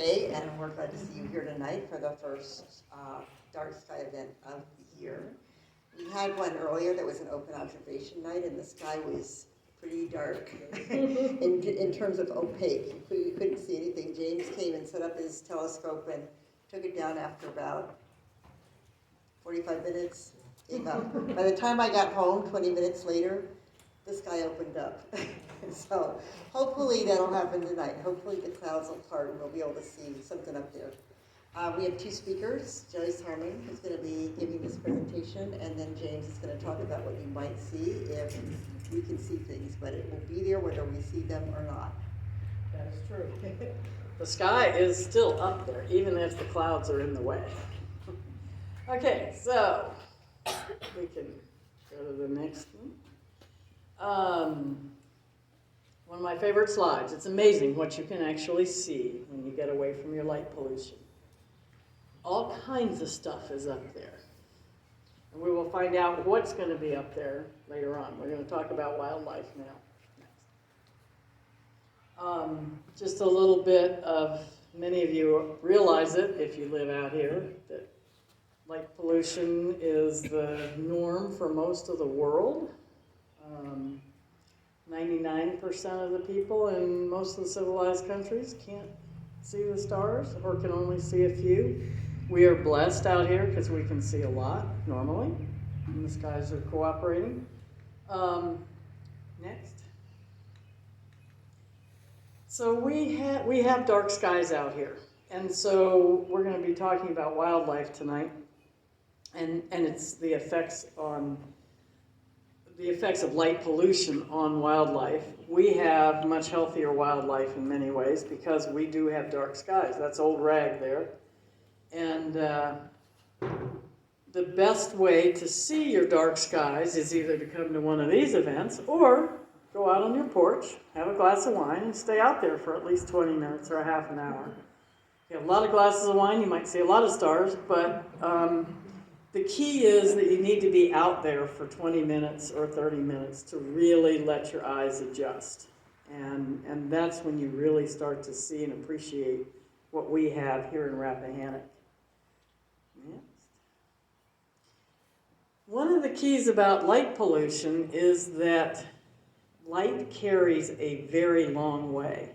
Kay, and we're glad to see you here tonight for the first dark sky event of the year. We had one earlier that was an open observation night, and the sky was pretty dark in terms of opaque. You couldn't see anything. James came and set up his telescope and took it down after about 45 minutes, gave up. By the time I got home, 20 minutes later, the sky opened up. So hopefully that'll happen tonight. Hopefully the clouds will part and we'll be able to see something up there. We have two speakers, Joyce Harman, who's going to be giving this presentation, and then James is going to talk about what you might see if we can see things, but it will be there whether we see them or not. That is true. The sky is still up there, even if the clouds are in the way. Okay, so we can go to the next one. One of my favorite slides. It's amazing what you can actually see when you get away from your light pollution. All kinds of stuff is up there. And we will find out what's going to be up there later on. We're going to talk about wildlife now. Just a little bit of, many of you realize it if you live out here, that light pollution is the norm for most of the world. 99% of the people in most of the civilized countries can't see the stars or can only see a few. We are blessed out here because we can see a lot normally, and the skies are cooperating. Next. So we have dark skies out here, and so we're going to be talking about wildlife tonight, and it's the effects of light pollution on wildlife. We have much healthier wildlife in many ways because we do have dark skies. That's old rag there. And the best way to see your dark skies is either to come to one of these events or go out on your porch, have a glass of wine, and stay out there for at least 20 minutes or a half an hour. If you have a lot of glasses of wine, you might see a lot of stars, but the key is that you need to be out there for 20 minutes or 30 minutes to really let your eyes adjust. And that's when you really start to see and appreciate what we have here in Rappahannock. Next. One of the keys about light pollution is that light carries a very long way.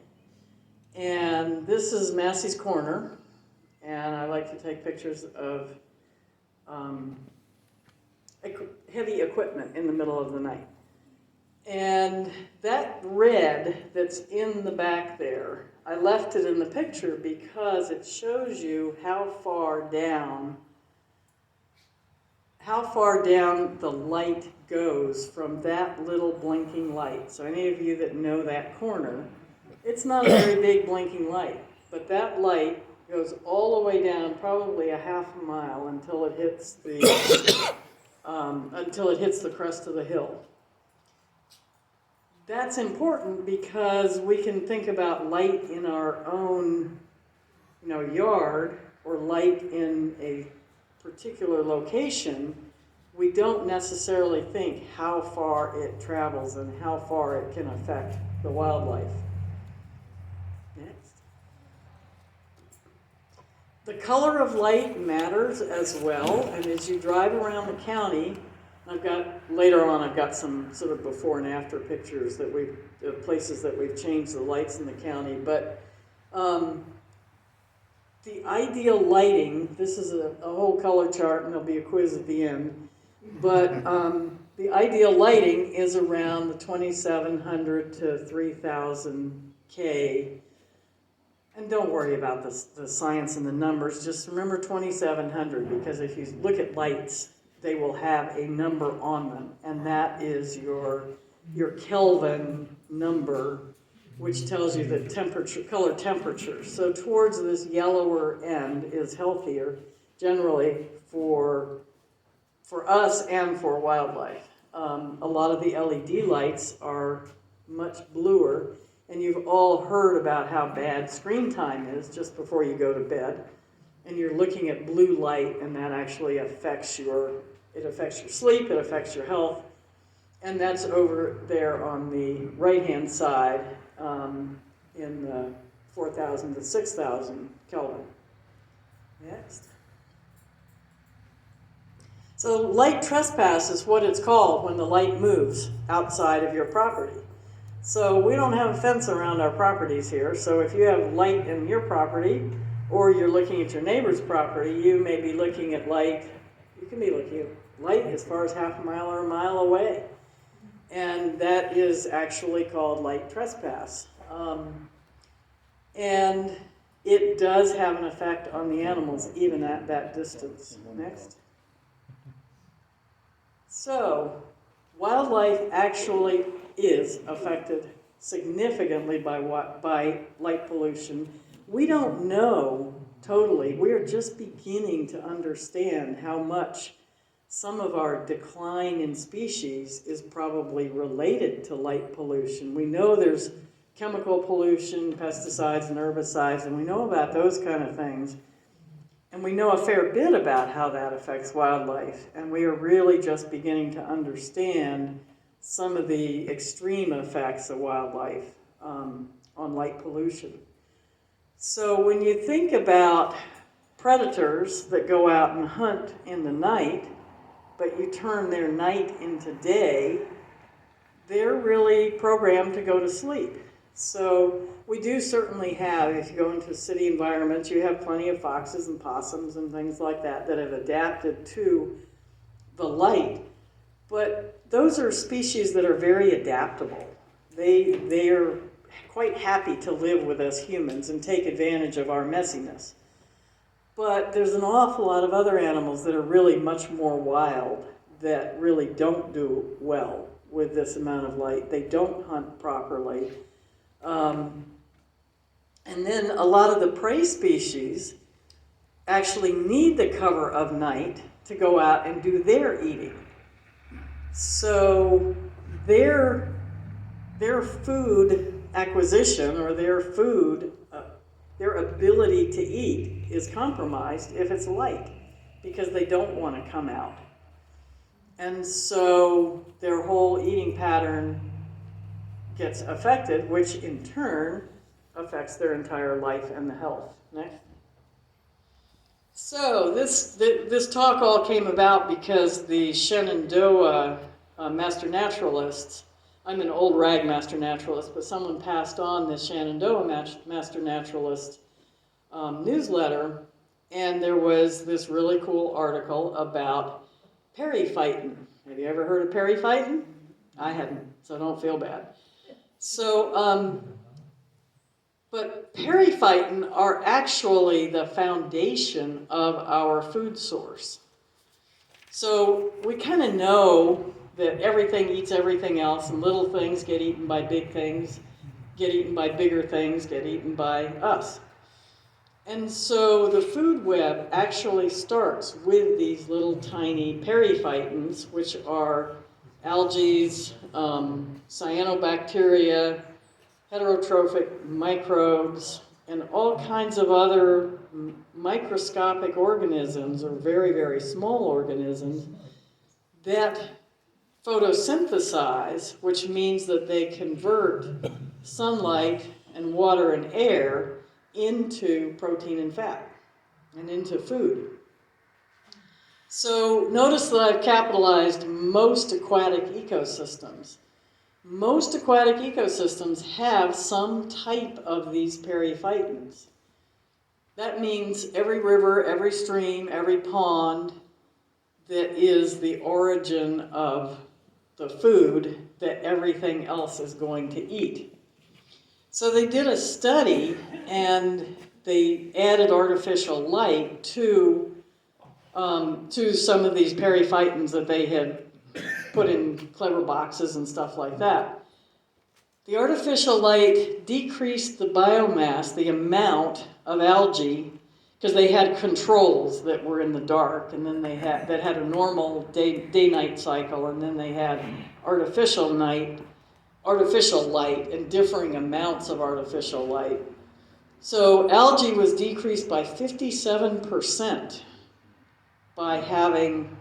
And this is Massey's Corner, and I like to take pictures of heavy equipment in the middle of the night. And that red that's in the back there, I left it in the picture because it shows you how far down the light goes from that little blinking light. So any of you that know that corner, it's not a very big blinking light, but that light goes all the way down, probably a half a mile until it hits the crest of the hill. That's important because we can think about light in our own, yard or light in a particular location. We don't necessarily think how far it travels and how far it can affect the wildlife. Next. The color of light matters as well, and as you drive around the county, later on I've got some sort of before and after pictures that places that we've changed the lights in the county, but the ideal lighting, this is a whole color chart and there'll be a quiz at the end, but the ideal lighting is around the 2700 to 3000 K. And don't worry about the science and the numbers, just remember 2700, because if you look at lights, they will have a number on them, and that is your Kelvin number, which tells you the temperature, color temperature. So towards this yellower end is healthier, generally for us and for wildlife. A lot of the LED lights are much bluer, and you've all heard about how bad screen time is just before you go to bed. And you're looking at blue light, and that actually affects your sleep, it affects your health. And that's over there on the right-hand side in the 4,000 to 6,000 Kelvin. Next. So light trespass is what it's called when the light moves outside of your property. So we don't have a fence around our properties here, so if you have light in your property, or you're looking at your neighbor's property, you may be looking at light, you can be looking at light as far as half a mile or a mile away. And that is actually called light trespass. And it does have an effect on the animals, even at that distance. Next. So, wildlife actually is affected significantly by light pollution. We don't know totally. We're just beginning to understand how much some of our decline in species is probably related to light pollution. We know there's chemical pollution, pesticides and herbicides, and we know about those kind of things. And we know a fair bit about how that affects wildlife. And we are really just beginning to understand some of the extreme effects of wildlife on light pollution. So when you think about predators that go out and hunt in the night, but you turn their night into day, they're really programmed to go to sleep. So we do certainly have, if you go into city environments, you have plenty of foxes and possums and things like that that have adapted to the light. But those are species that are very adaptable. They are quite happy to live with us humans and take advantage of our messiness. But there's an awful lot of other animals that are really much more wild that really don't do well with this amount of light. They don't hunt properly. And then a lot of the prey species actually need the cover of night to go out and do their eating. So their food acquisition or their ability to eat is compromised if it's light because they don't want to come out. And so their whole eating pattern gets affected, which in turn affects their entire life and the health. Next. So this talk all came about because the Shenandoah master naturalists, I'm an old rag master naturalist, but someone passed on the Shenandoah master naturalist newsletter, and there was this really cool article about periphyton. Have you ever heard of periphyton? I hadn't, so don't feel bad. So, but periphyton are actually the foundation of our food source. So we kind of know that everything eats everything else, and little things get eaten by big things, get eaten by bigger things, get eaten by us. And so the food web actually starts with these little tiny periphytons, which are algae, cyanobacteria, heterotrophic microbes, and all kinds of other microscopic organisms, or very, very small organisms, that photosynthesize, which means that they convert sunlight and water and air into protein and fat and into food. So notice that I've capitalized most aquatic ecosystems. Most aquatic ecosystems have some type of these periphytons. That means every river, every stream, every pond that is the origin of the food that everything else is going to eat. So they did a study and they added artificial light to some of these periphytons that they had put in clever boxes and stuff like that. The artificial light decreased the biomass, the amount of algae, because they had controls that were in the dark, and then that had a normal day-night cycle, and then they had artificial light, and differing amounts of artificial light. So algae was decreased by 57% by having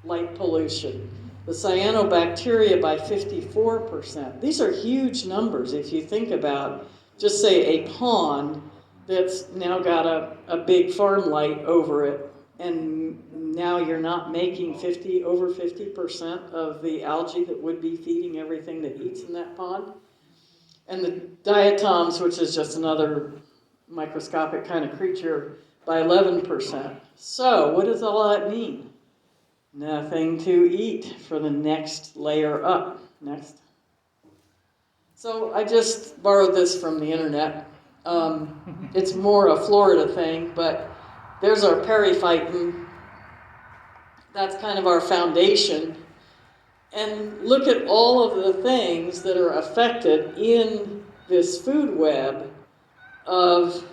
light pollution. The cyanobacteria by 54%. These are huge numbers if you think about just say a pond that's now got a big farm light over it, and now you're not making over 50% of the algae that would be feeding everything that eats in that pond. And the diatoms, which is just another microscopic kind of creature, by 11%. So what does all that mean? Nothing to eat for the next layer up. Next. So I just borrowed this from the internet. It's more a Florida thing, but there's our periphyton. That's kind of our foundation. And look at all of the things that are affected in this food web of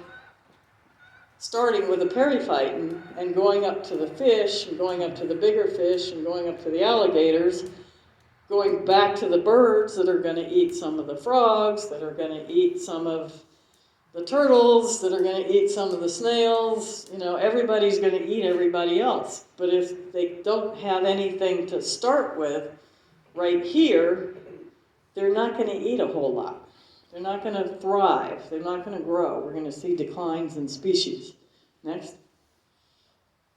starting with the periphyton and going up to the fish and going up to the bigger fish and going up to the alligators, going back to the birds that are going to eat some of the frogs, that are going to eat some of the turtles, that are going to eat some of the snails. You know, everybody's going to eat everybody else. But if they don't have anything to start with right here, they're not going to eat a whole lot. They're not going to thrive. They're not going to grow. We're going to see declines in species. Next.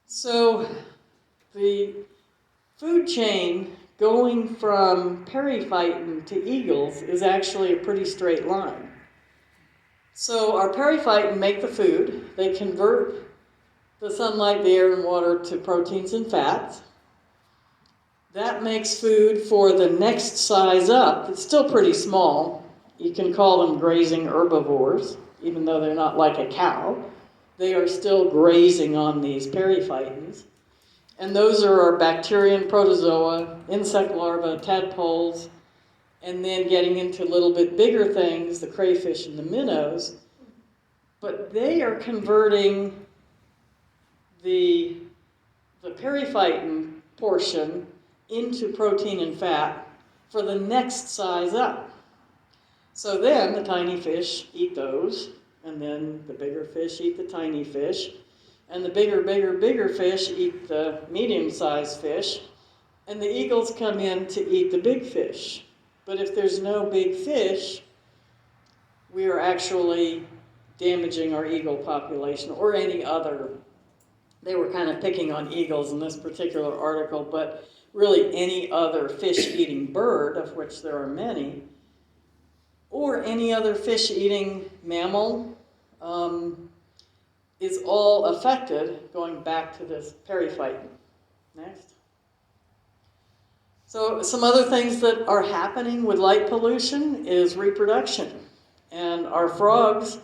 So the food chain going from periphyton to eagles is actually a pretty straight line. So our periphyton make the food. They convert the sunlight, the air, and water to proteins and fats. That makes food for the next size up. It's still pretty small. You can call them grazing herbivores, even though they're not like a cow. They are still grazing on these periphytons. And those are our bacteria and protozoa, insect larvae, tadpoles, and then getting into a little bit bigger things, the crayfish and the minnows. But they are converting the periphyton portion into protein and fat for the next size up. So then the tiny fish eat those, and then the bigger fish eat the tiny fish, and the bigger fish eat the medium-sized fish, and the eagles come in to eat the big fish. But if there's no big fish, we are actually damaging our eagle population or any other. They were kind of picking on eagles in this particular article, but really any other fish-eating bird, of which there are many, or any other fish-eating mammal, is all affected, going back to this periphyton. Next. So some other things that are happening with light pollution is reproduction. And our frogs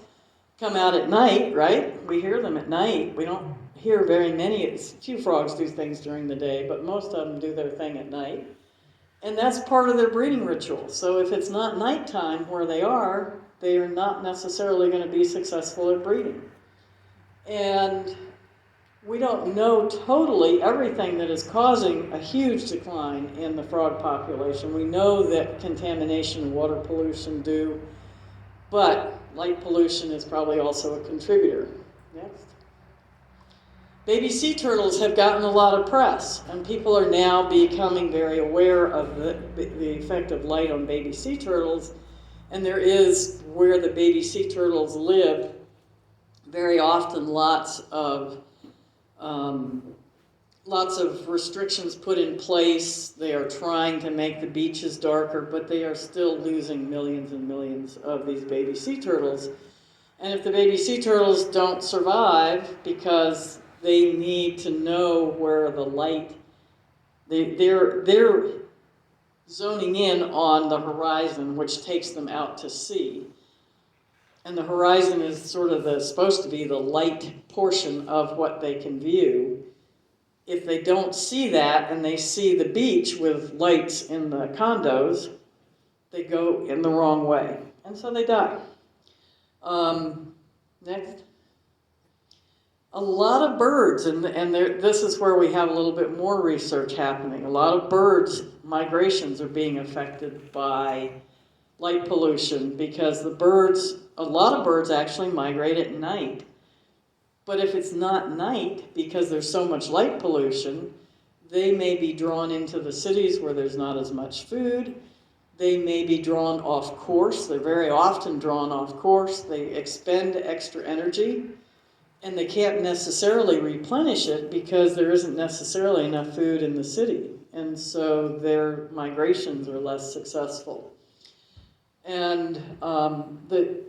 come out at night, right? We hear them at night. We don't hear very many. A few frogs do things during the day, but most of them do their thing at night. And that's part of their breeding ritual. So if it's not nighttime where they are not necessarily going to be successful at breeding. And we don't know totally everything that is causing a huge decline in the frog population. We know that contamination and water pollution do, but light pollution is probably also a contributor. Next. Baby sea turtles have gotten a lot of press, and people are now becoming very aware of the effect of light on baby sea turtles. And there is, where the baby sea turtles live, very often lots of restrictions put in place. They are trying to make the beaches darker, but they are still losing millions and millions of these baby sea turtles. And if the baby sea turtles don't survive because they need to know where the light, they're zoning in on the horizon, which takes them out to sea. And the horizon is sort of supposed to be the light portion of what they can view. If they don't see that and they see the beach with lights in the condos, they go in the wrong way. And so they die. Next. A lot of birds, and this is where we have a little bit more research happening. A lot of birds' migrations are being affected by light pollution because a lot of birds actually migrate at night. But if it's not night, because there's so much light pollution, they may be drawn into the cities where there's not as much food, They may be drawn off course. They're very often drawn off course. They expend extra energy, and they can't necessarily replenish it because there isn't necessarily enough food in the city. And so their migrations are less successful. And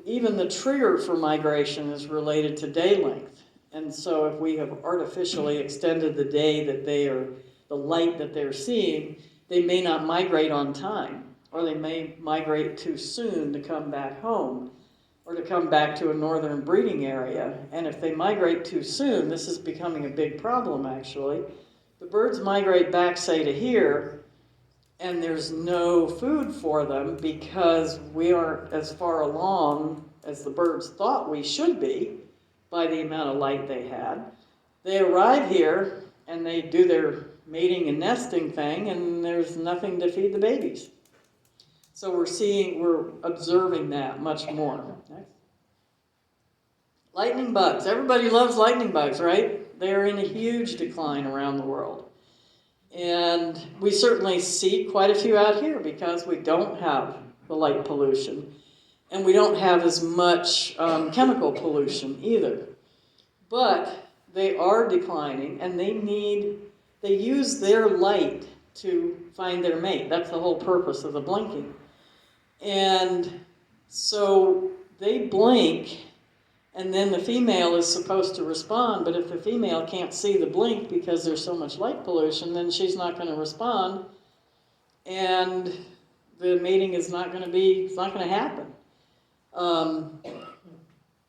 even the trigger for migration is related to day length. And so if we have artificially extended the day that the light that they're seeing, they may not migrate on time, or they may migrate too soon to come back home, or to come back to a northern breeding area. And if they migrate too soon, this is becoming a big problem actually. The birds migrate back, say, to here, and there's no food for them because we aren't as far along as the birds thought we should be by the amount of light they had. They arrive here and they do their mating and nesting thing, and there's nothing to feed the babies. So we're observing that much more. Next. Lightning bugs. Everybody loves lightning bugs, right? They're in a huge decline around the world. And we certainly see quite a few out here because we don't have the light pollution. And we don't have as much chemical pollution either. But they are declining, and they use their light to find their mate. That's the whole purpose of the blinking. And so they blink, and then the female is supposed to respond, but if the female can't see the blink because there's so much light pollution, then she's not going to respond, and the mating is not going to happen.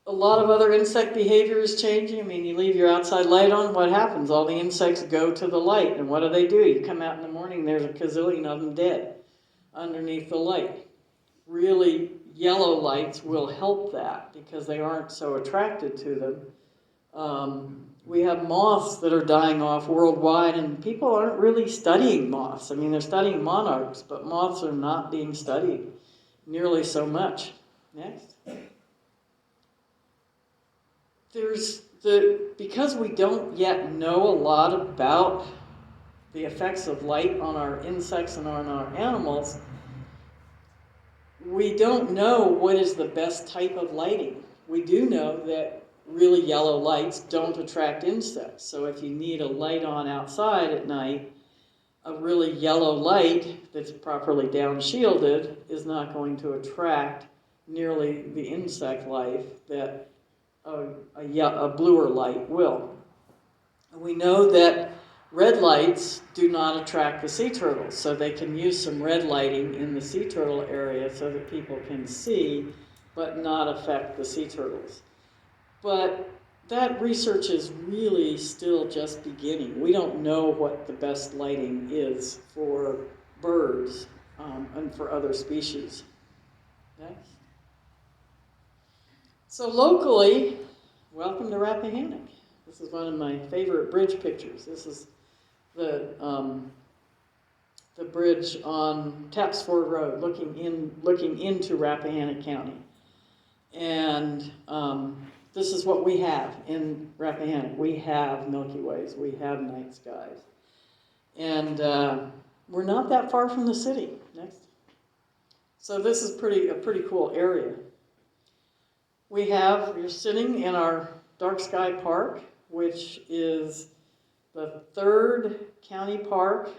A lot of other insect behavior is changing. I mean, you leave your outside light on, what happens? All the insects go to the light, and what do? You come out in the morning, there's a gazillion of them dead underneath the light. Really, yellow lights will help that because they aren't so attracted to them. We have moths that are dying off worldwide, and people aren't really studying moths. I mean, they're studying monarchs, but moths are not being studied nearly so much. Next. Because we don't yet know a lot about the effects of light on our insects and on our animals, we don't know what is the best type of lighting. We do know that really yellow lights don't attract insects. So if you need a light on outside at night, a really yellow light that's properly down-shielded is not going to attract nearly the insect life that a bluer light will. And we know that red lights do not attract the sea turtles, so they can use some red lighting in the sea turtle area so that people can see, but not affect the sea turtles. But that research is really still just beginning. We don't know what the best lighting is for birds and for other species. Next. So locally, welcome to Rappahannock. This is one of my favorite bridge pictures. This is the bridge on Tapsford Road, looking into Rappahannock County. And this is what we have in Rappahannock. We have Milky Ways. We have night skies. And we're not that far from the city. Next. So this is a pretty cool area. You're sitting in our Dark Sky Park, which is the third county park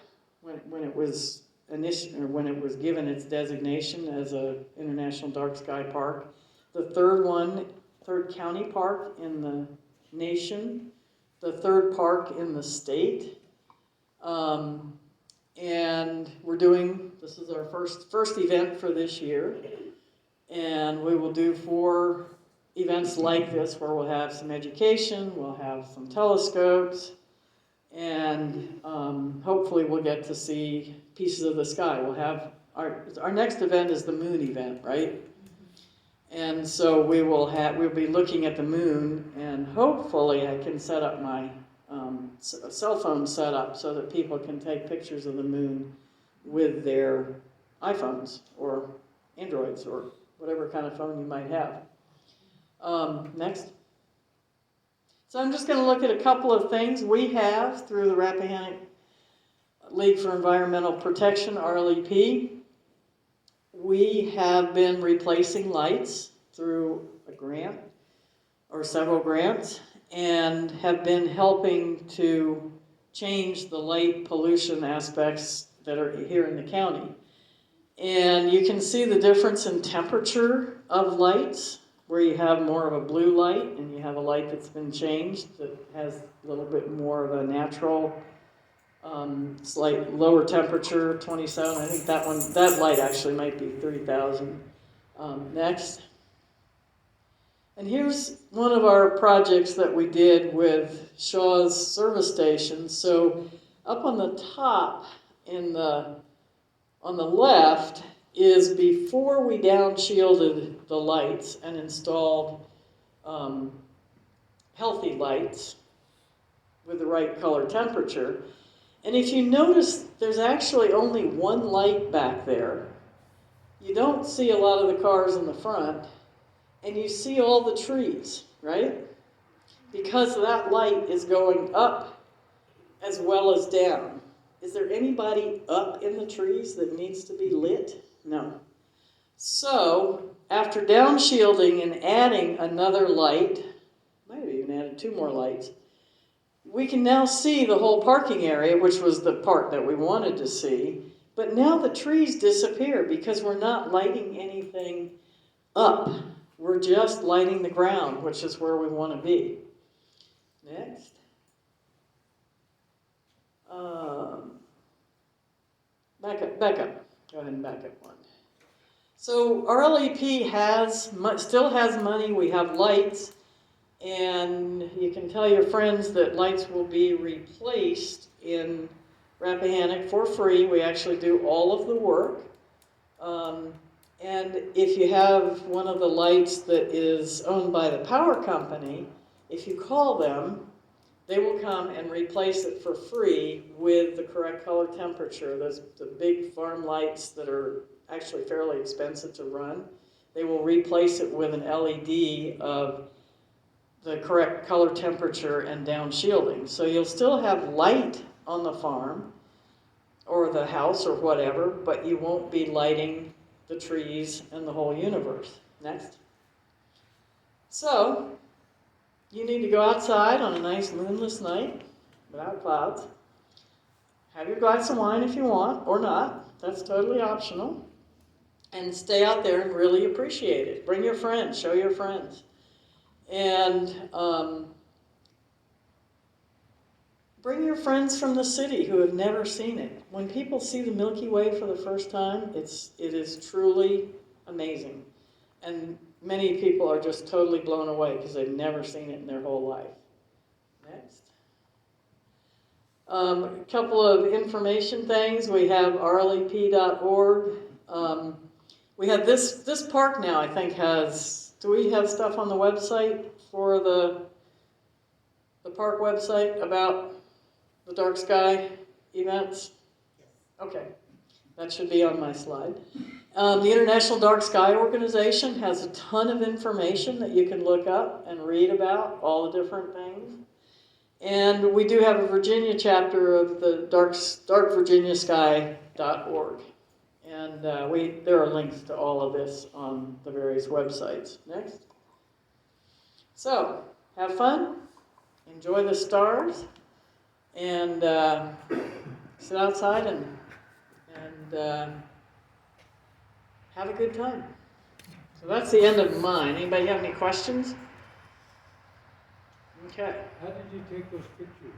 when it was given its designation as an International Dark Sky Park. The third county park in the nation, the third park in the state. And this is our first event for this year. And we will do 4 events like this where we'll have some education, we'll have some telescopes, and hopefully we'll get to see pieces of the sky. We'll have our next event is the moon event, right? And so we'll be looking at the moon, and hopefully I can set up my cell phone setup so that people can take pictures of the moon with their iPhones or Androids or whatever kind of phone you might have. Next. So I'm just going to look at a couple of things we have through the Rappahannock League for Environmental Protection, RLEP. we have been replacing lights through a grant or several grants, and have been helping to change the light pollution aspects that are here in the county. And you can see the difference in temperature of lights, where you have more of a blue light and you have a light that's been changed that has a little bit more of a natural, slight lower temperature, 27. I think that light actually might be 3,000. Next. And here's one of our projects that we did with Shaw's service station. So up on the top on the left is before we downshielded the lights and installed healthy lights with the right color temperature. And if you notice, there's actually only one light back there. You don't see a lot of the cars in the front, and you see all the trees, right? Because that light is going up as well as down. Is there anybody up in the trees that needs to be lit? No. So, after downshielding and adding another light, might have even added 2 more lights, we can now see the whole parking area, which was the part that we wanted to see. But now the trees disappear because we're not lighting anything up. We're just lighting the ground, which is where we want to be. Next. Back up. Go ahead and back up one. So our LEP still has money. We have lights. And you can tell your friends that lights will be replaced in Rappahannock for free. We actually do all of the work. And if you have one of the lights that is owned by the power company, if you call them, they will come and replace it for free with the correct color temperature. Those the big farm lights that are actually fairly expensive to run, they will replace it with an LED of the correct color temperature and downshielding. So you'll still have light on the farm or the house or whatever, but you won't be lighting the trees and the whole universe. Next. So, you need to go outside on a nice moonless night without clouds. Have your glass of wine if you want, or not. That's totally optional. And stay out there and really appreciate it. Bring your friends, show your friends. And bring your friends from the city who have never seen it. When people see the Milky Way for the first time, it is truly amazing. And many people are just totally blown away because they've never seen it in their whole life. Next. A couple of information things. We have rlep.org. We have this park now, I think, do we have stuff on the website for the park website about the dark sky events? Okay, that should be on my slide. The International Dark Sky Organization has a ton of information that you can look up and read about all the different things. And we do have a Virginia chapter of the darkvirginiasky.org. And there are links to all of this on the various websites. Next. So, have fun, enjoy the stars, and sit outside and have a good time. So that's the end of mine. Anybody have any questions? Okay. How did you take those pictures?